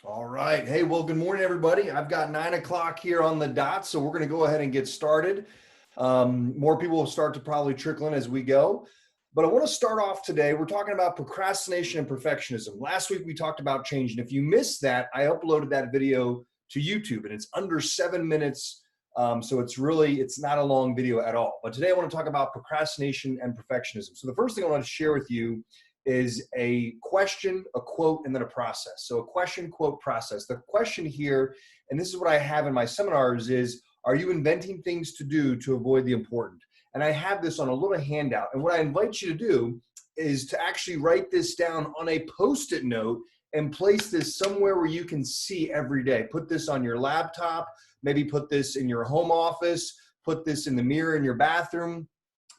All right. Hey, well, good morning, everybody. I've got 9 o'clock here on the dot, so we're going to go ahead and get started. More people will start to probably trickle in as we go. But I want to start off today. We're talking about procrastination and perfectionism. Last week, we talked about change. And if you missed that, I uploaded that video to YouTube, and it's under 7 minutes. So it's not a long video at all. But today, I want to talk about procrastination and perfectionism. So the first thing I want to share with you is a question, a quote, and then a process. So a question, quote, process. The question here, and this is what I have in my seminars, is are you inventing things to do to avoid the important? And I have this on a little handout. And what I invite you to do is to actually write this down on a Post-it note and place this somewhere where you can see every day. Put this on your laptop, maybe put this in your home office, put this in the mirror in your bathroom,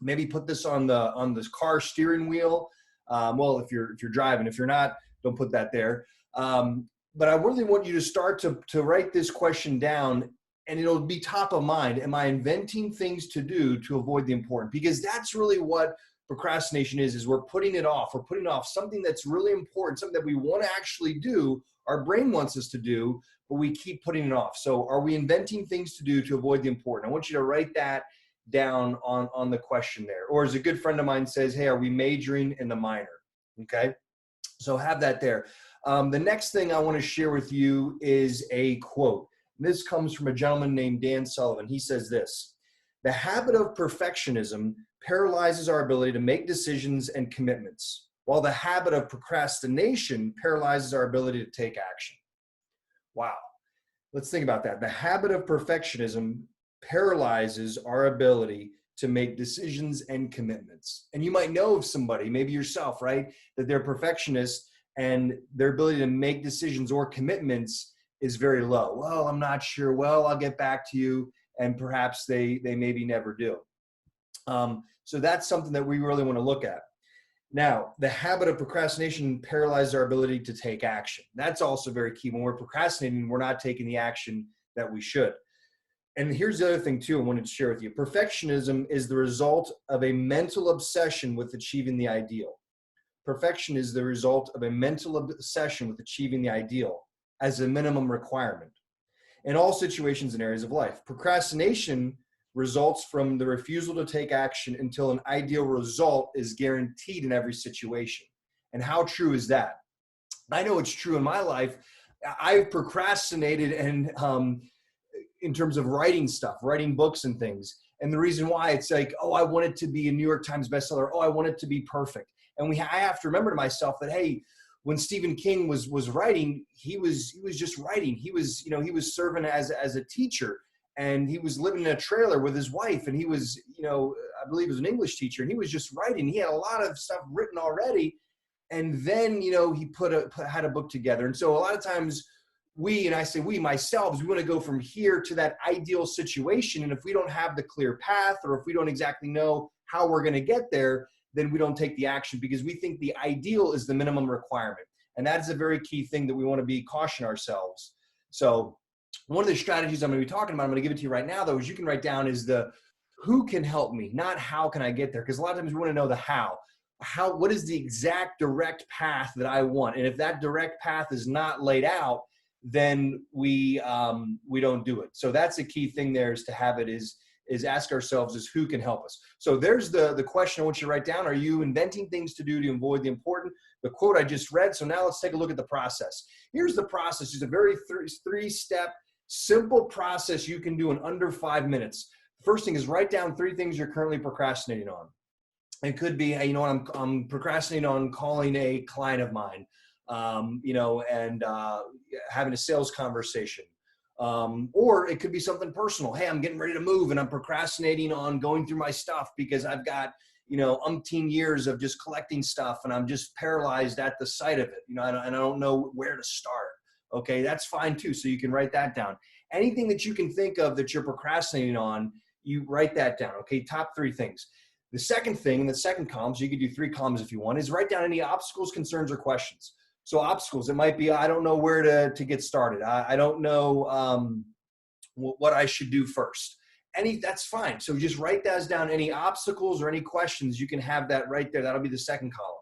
maybe put this on this car steering wheel. Well, if you're driving, if you're not, don't put that there. But I really want you to start to write this question down, and it'll be top of mind. Am I inventing things to do to avoid the important? Because that's really what procrastination is we're putting it off. We're putting off something that's really important, something that we want to actually do. Our brain wants us to do, but we keep putting it off. So are we inventing things to do to avoid the important? I want you to write that down on the question there. Or as a good friend of mine says, hey, are we majoring in the minor? Okay, so have that there. The next thing I want to share with you is a quote. This comes from a gentleman named Dan Sullivan. He says this: the habit of perfectionism paralyzes our ability to make decisions and commitments, while the habit of procrastination paralyzes our ability to take action. Wow. Let's think about that. The habit of perfectionism paralyzes our ability to make decisions and commitments. And you might know of somebody, maybe yourself, right, that they're perfectionists and their ability to make decisions or commitments is very low. Well, I'm not sure. Well, I'll get back to you. And perhaps they maybe never do. So that's something that we really want to look at. Now, the habit of procrastination paralyzes our ability to take action. That's also very key. When we're procrastinating, we're not taking the action that we should. And here's the other thing too I wanted to share with you. Perfectionism is the result of a mental obsession with achieving the ideal. Perfection is the result of a mental obsession with achieving the ideal as a minimum requirement in all situations and areas of life. Procrastination results from the refusal to take action until an ideal result is guaranteed in every situation. And how true is that? I know it's true in my life. I've procrastinated and in terms of writing stuff, writing books and things. And the reason why, it's like, oh, I want it to be a New York Times bestseller. Oh, I want it to be perfect. And I have to remember to myself that, hey, when Stephen King was writing, he was just writing. He was serving as a teacher, and he was living in a trailer with his wife, and he was, I believe he was an English teacher, and he was just writing. He had a lot of stuff written already. And then, he had a book together. And so a lot of times we myself, we want to go from here to that ideal situation. And if we don't have the clear path, or if we don't exactly know how we're going to get there, then we don't take the action because we think the ideal is the minimum requirement. And that's a very key thing that we want to caution ourselves. So one of the strategies I'm going to be talking about, I'm going to give it to you right now, though, is you can write down is the who can help me, not how can I get there. Because a lot of times we want to know the how. What is the exact direct path that I want? And if that direct path is not laid out, then we don't do it. So that's a key thing there, is to have it is ask ourselves is who can help us. So there's the question I want you to write down. Are you inventing things to do to avoid the important? The quote I just read. So now let's take a look at the process. Here's the process. It's a very three-step simple process you can do in under 5 minutes. The first thing is write down 3 things you're currently procrastinating on. It could be, hey, I'm procrastinating on calling a client of mine, and having a sales conversation. Or it could be something personal. Hey, I'm getting ready to move and I'm procrastinating on going through my stuff because I've got, umpteen years of just collecting stuff and I'm just paralyzed at the sight of it, and I don't know where to start. Okay, that's fine too. So you can write that down. Anything that you can think of that you're procrastinating on, you write that down. Okay, top 3 things. The second thing, in the second column, so you could do 3 columns if you want, is write down any obstacles, concerns, or questions. So obstacles, it might be, I don't know where to get started. I don't know what I should do first. That's fine. So just write those down. Any obstacles or any questions, you can have that right there. That'll be the second column.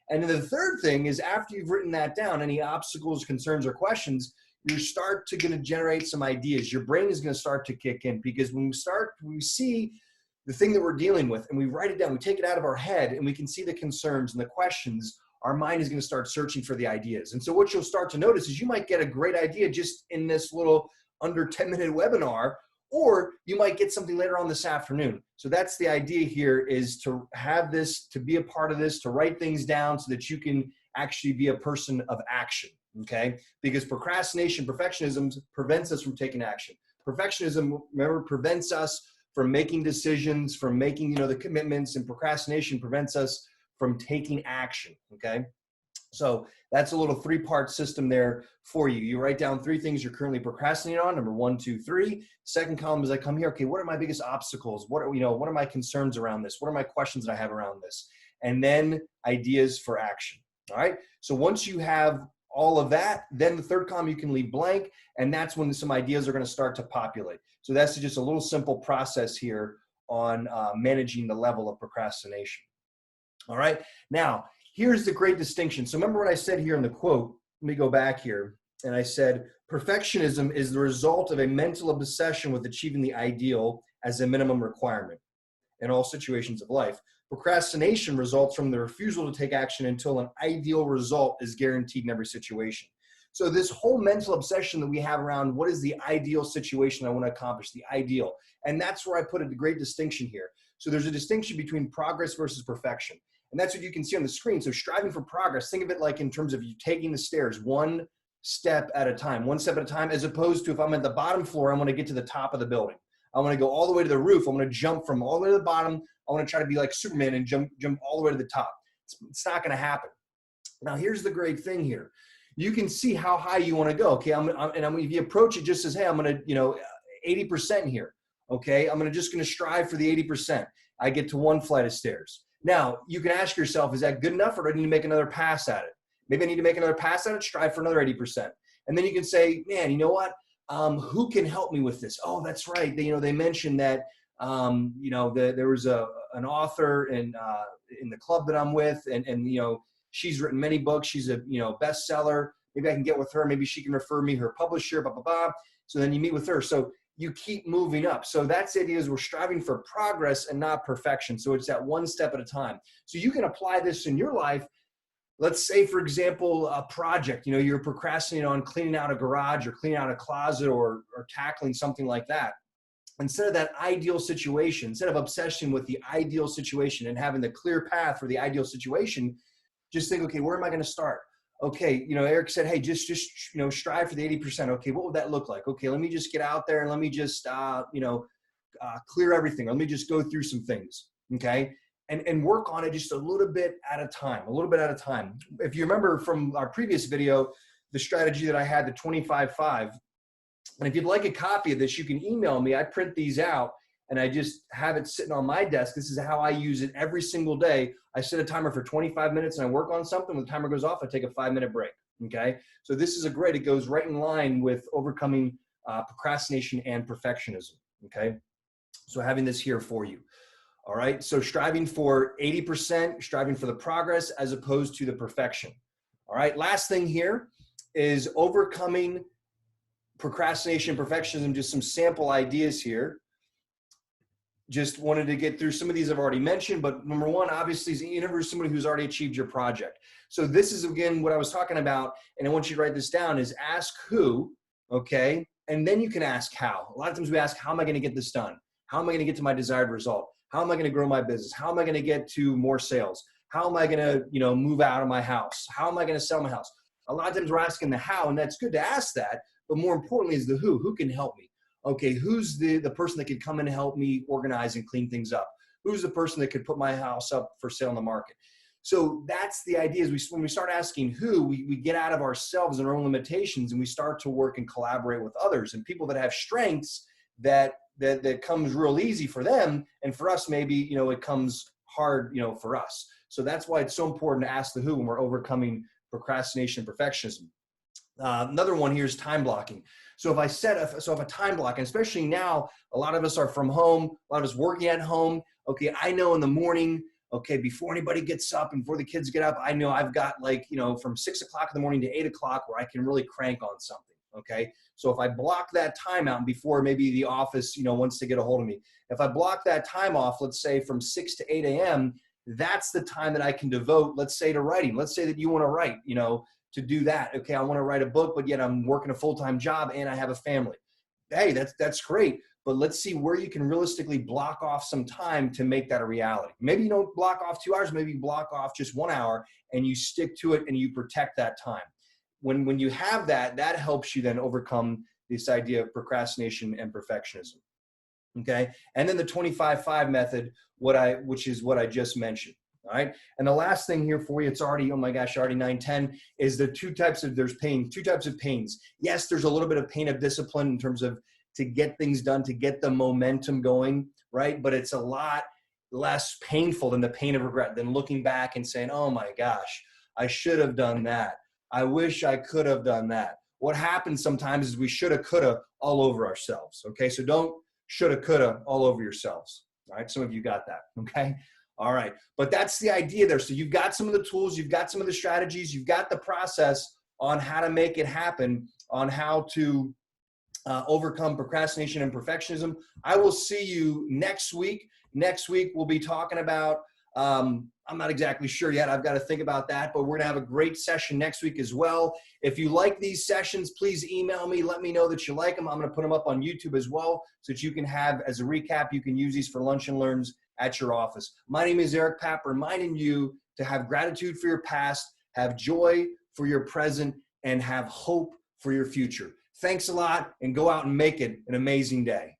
And then the third thing is after you've written that down, any obstacles, concerns, or questions, you start to going to generate some ideas. Your brain is going to start to kick in, because when we see the thing that we're dealing with and we write it down, we take it out of our head and we can see the concerns and the questions, our mind is going to start searching for the ideas. And so what you'll start to notice is you might get a great idea just in this little under 10-minute webinar, or you might get something later on this afternoon. So that's the idea here, is to have this, to be a part of this, to write things down so that you can actually be a person of action, okay? Because procrastination, perfectionism prevents us from taking action. Perfectionism, remember, prevents us from making decisions, from making, the commitments, and procrastination prevents us from taking action, okay? So that's a little 3-part system there for you. You write down 3 things you're currently procrastinating on, number 1, 2, 3. Second column is I come here, okay, what are my biggest obstacles? What are my concerns around this? What are my questions that I have around this? And then ideas for action, all right? So once you have all of that, then the third column you can leave blank, and that's when some ideas are going to start to populate. So that's just a little simple process here on managing the level of procrastination. All right, now here's the great distinction. So remember what I said here in the quote. Let me go back here. And I said, perfectionism is the result of a mental obsession with achieving the ideal as a minimum requirement in all situations of life. Procrastination results from the refusal to take action until an ideal result is guaranteed in every situation. So this whole mental obsession that we have around what is the ideal situation I want to accomplish, the ideal. And that's where I put a great distinction here. So there's a distinction between progress versus perfection. And that's what you can see on the screen. So striving for progress, think of it like in terms of you taking the stairs one step at a time, as opposed to if I'm at the bottom floor, I want to get to the top of the building. I want to go all the way to the roof. I want to jump from all the way to the bottom. I want to try to be like Superman and jump all the way to the top. It's not going to happen. Now, here's the great thing here. You can see how high you want to go. Okay, if you approach it just as, hey, I'm going to, 80% here. Okay, I'm just going to strive for the 80%. I get to one flight of stairs. Now, you can ask yourself, is that good enough, or do I need to make another pass at it? Maybe I need to make another pass at it, strive for another 80%. And then you can say, man, you know what? Who can help me with this? Oh, that's right. They mentioned that, there was an author in the club that I'm with, and she's written many books. She's a, bestseller. Maybe I can get with her. Maybe she can refer me her publisher, blah, blah, blah. So then you meet with her. So you keep moving up. So that's the idea, is we're striving for progress and not perfection. So it's that one step at a time. So you can apply this in your life. Let's say, for example, a project, you're procrastinating on cleaning out a garage or cleaning out a closet or tackling something like that. Instead of that ideal situation, instead of obsessing with the ideal situation and having the clear path for the ideal situation, just think, okay, where am I going to start? Okay, Eric said, hey, just strive for the 80%. Okay, what would that look like? Okay, let me just get out there and let me just, clear everything. Let me just go through some things, okay? And work on it just a little bit at a time. If you remember from our previous video, the strategy that I had, the 25-5, and if you'd like a copy of this, you can email me. I print these out and I just have it sitting on my desk. This is how I use it every single day. I set a timer for 25 minutes and I work on something. When the timer goes off, I take a 5-minute break, okay? So this is it goes right in line with overcoming procrastination and perfectionism, okay? So having this here for you. All right, so striving for 80%, striving for the progress as opposed to the perfection. All right, last thing here is overcoming procrastination, perfectionism, just some sample ideas here. Just wanted to get through some of these I've already mentioned, but number one, obviously, is interview somebody who's already achieved your project. So this is, again, what I was talking about, and I want you to write this down, is ask who, okay? And then you can ask how. A lot of times we ask, how am I going to get this done? How am I going to get to my desired result? How am I going to grow my business? How am I going to get to more sales? How am I going to, move out of my house? How am I going to sell my house? A lot of times we're asking the how, and that's good to ask that, but more importantly is the who. Who can help me? Okay, who's the person that could come in and help me organize and clean things up? Who's the person that could put my house up for sale in the market? So that's the idea, is when we start asking who, we get out of ourselves and our own limitations, and we start to work and collaborate with others and people that have strengths that comes real easy for them, and for us maybe it comes hard for us. So that's why it's so important to ask the who when we're overcoming procrastination and perfectionism. Another one here is time blocking. So if a time block, and especially now, a lot of us are from home, a lot of us working at home. Okay, I know in the morning, okay, before anybody gets up and before the kids get up, I know I've got like, from 6 o'clock in the morning to 8 o'clock where I can really crank on something. Okay. So if I block that time out before maybe the office, wants to get a hold of me, if I block that time off, let's say from 6 to 8 a.m., that's the time that I can devote, let's say, to writing. Let's say that you want to write, to do that. Okay. I want to write a book, but yet I'm working a full-time job and I have a family. Hey, that's great. But let's see where you can realistically block off some time to make that a reality. Maybe you don't block off 2 hours, maybe you block off just 1 hour and you stick to it and you protect that time. When you have that, that helps you then overcome this idea of procrastination and perfectionism. Okay. And then the 25-5 method, which is what I just mentioned. All right. And the last thing here for you, it's already, oh my gosh, already 9:10, is the two types of pains. Yes, there's a little bit of pain of discipline in terms of to get things done, to get the momentum going, right? But it's a lot less painful than the pain of regret, than looking back and saying, oh my gosh, I should have done that. I wish I could have done that. What happens sometimes is we shoulda, coulda all over ourselves. Okay. So don't shoulda, coulda all over yourselves. All right. Some of you got that. Okay. All right. But that's the idea there. So you've got some of the tools, you've got some of the strategies, you've got the process on how to make it happen, on how to overcome procrastination and perfectionism. I will see you next week. Next week, we'll be talking about, I'm not exactly sure yet. I've got to think about that, but we're going to have a great session next week as well. If you like these sessions, please email me. Let me know that you like them. I'm going to put them up on YouTube as well so that you can have, as a recap, you can use these for lunch and learns at your office. My name is Eric Papp, reminding you to have gratitude for your past, have joy for your present, and have hope for your future. Thanks a lot, and go out and make it an amazing day.